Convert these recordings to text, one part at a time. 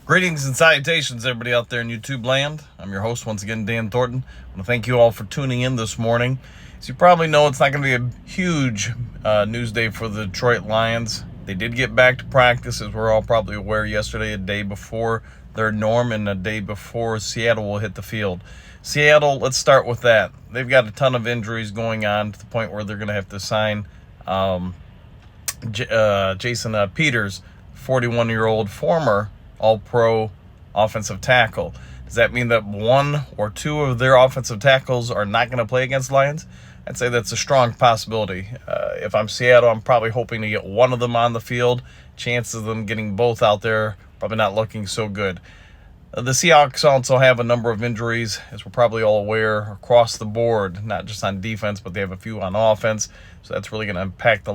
Greetings and salutations, everybody out there in YouTube land. I'm your host, once again, Dan Thornton. I want to thank you all for tuning in this morning. As you probably know, it's not going to be a huge news day for the Detroit Lions. They did get back to practice, as we're all probably aware, yesterday, a day before their norm and a day before Seattle will hit the field. Seattle, let's start with that. They've got a ton of injuries going on to the point where they're going to have to sign Jason Peters, 41-year-old former All-Pro offensive tackle. Does that mean that one or two of their offensive tackles are not going to play against Lions? I'd say that's a strong possibility. If I'm Seattle, I'm probably hoping to get one of them on the field. Chances of them getting both out there probably not looking so good. The Seahawks also have a number of injuries, as we're probably all aware, across the board, not just on defense, but they have a few on offense. So that's really going to impact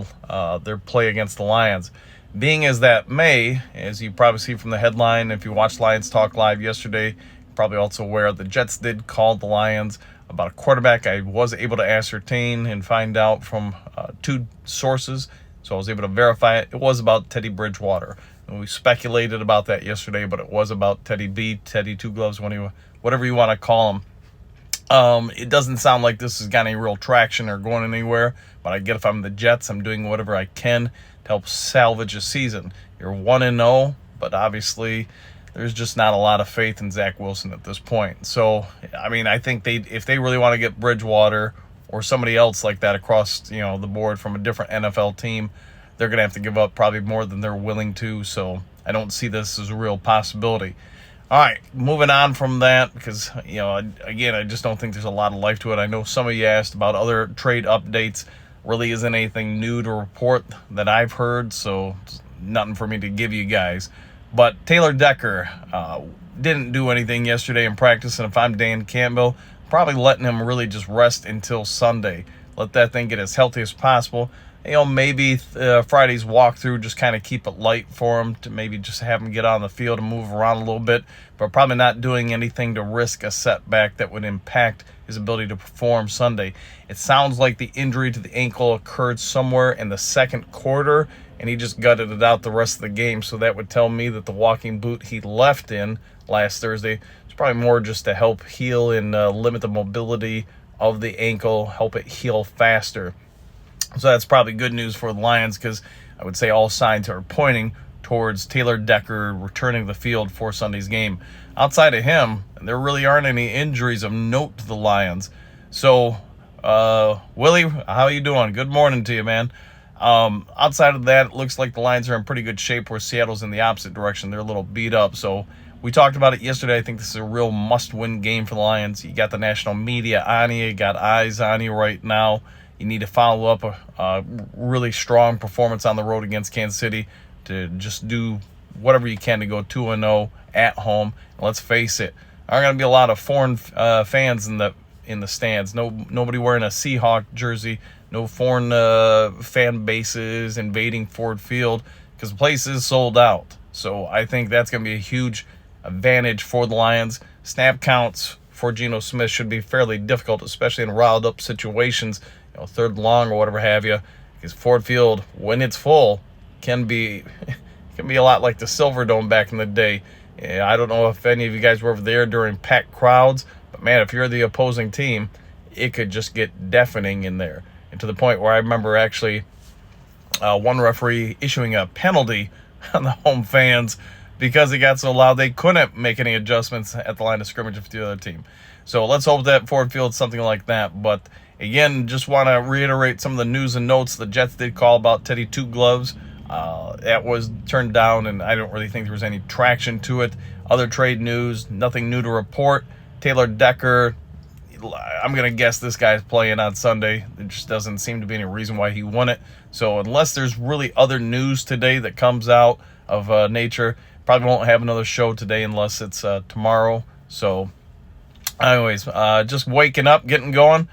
their play against the Lions. Being as that may, as you probably see from the headline, if you watched Lions Talk Live yesterday, you're probably also aware the Jets did call the Lions about a quarterback. I was able to ascertain and find out from two sources, so I was able to verify it. It was about Teddy Bridgewater. And we speculated about that yesterday, but it was about Teddy B, Teddy Two Gloves, whatever you want to call him. It doesn't sound like this has got any real traction or going anywhere, but I get if I'm the Jets, I'm doing whatever I can to help salvage a season. You're 1-0, but obviously there's just not a lot of faith in Zach Wilson at this point. So, I mean, I think if they really want to get Bridgewater or somebody else like that across, the board from a different NFL team, they're going to have to give up probably more than they're willing to. So I don't see this as a real possibility. All right, moving on from that, because, again, I just don't think there's a lot of life to it. I know some of you asked about other trade updates. Really isn't anything new to report that I've heard, so nothing for me to give you guys. But Taylor Decker didn't do anything yesterday in practice, and if I'm Dan Campbell, probably letting him really just rest until Sunday. Let that thing get as healthy as possible. Maybe Friday's walkthrough, just kind of keep it light for him, to maybe just have him get on the field and move around a little bit, but probably not doing anything to risk a setback that would impact his ability to perform Sunday. It sounds like the injury to the ankle occurred somewhere in the second quarter, and he just gutted it out the rest of the game, so that would tell me that the walking boot he left in last Thursday is probably more just to help heal and limit the mobility of the ankle, help it heal faster. So that's probably good news for the Lions, because I would say all signs are pointing towards Taylor Decker returning to the field for Sunday's game. Outside of him, there really aren't any injuries of note to the Lions. So, Willie, how you doing? Good morning to you, man. Outside of that, it looks like the Lions are in pretty good shape, where Seattle's in the opposite direction. They're a little beat up. So we talked about it yesterday. I think this is a real must-win game for the Lions. You got the national media on you. You got eyes on you right now. You need to follow up a really strong performance on the road against Kansas City to just do whatever you can to go 2-0 at home. And let's face it, there are going to be a lot of foreign fans in the stands. Nobody wearing a Seahawk jersey. No foreign fan bases invading Ford Field, because the place is sold out. So I think that's going to be a huge advantage for the Lions. Snap counts for Geno Smith should be fairly difficult, especially in riled up situations, third long or whatever have you, because Ford Field, when it's full, can be a lot like the Silverdome back in the day. I don't know if any of you guys were over there during packed crowds, but man, if you're the opposing team, it could just get deafening in there. And to the point where I remember actually one referee issuing a penalty on the home fans because it got so loud they couldn't make any adjustments at the line of scrimmage with the other team. So let's hope that Ford Field's something like that. But again, just want to reiterate some of the news and notes. The Jets did call about Teddy Two Gloves. That was turned down, and I don't really think there was any traction to it. Other trade news, nothing new to report. Taylor Decker, I'm going to guess this guy's playing on Sunday. There just doesn't seem to be any reason why he wouldn't. So unless there's really other news today that comes out of nature, probably won't have another show today unless it's tomorrow. So anyways, just waking up, getting going.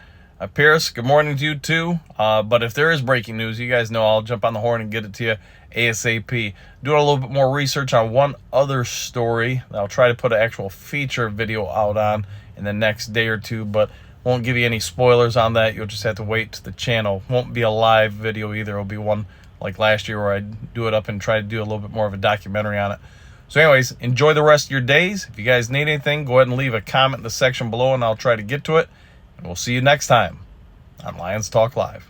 Pierce, good morning to you too. But if there is breaking news, you guys know I'll jump on the horn and get it to you ASAP. Doing a little bit more research on one other story that I'll try to put an actual feature video out on in the next day or two, but won't give you any spoilers on that. You'll just have to wait to the channel. Won't be a live video either. It'll be one like last year where I do it up and try to do a little bit more of a documentary on it. So anyways, enjoy the rest of your days. If you guys need anything, go ahead and leave a comment in the section below and I'll try to get to it. And we'll see you next time on Lions Talk Live.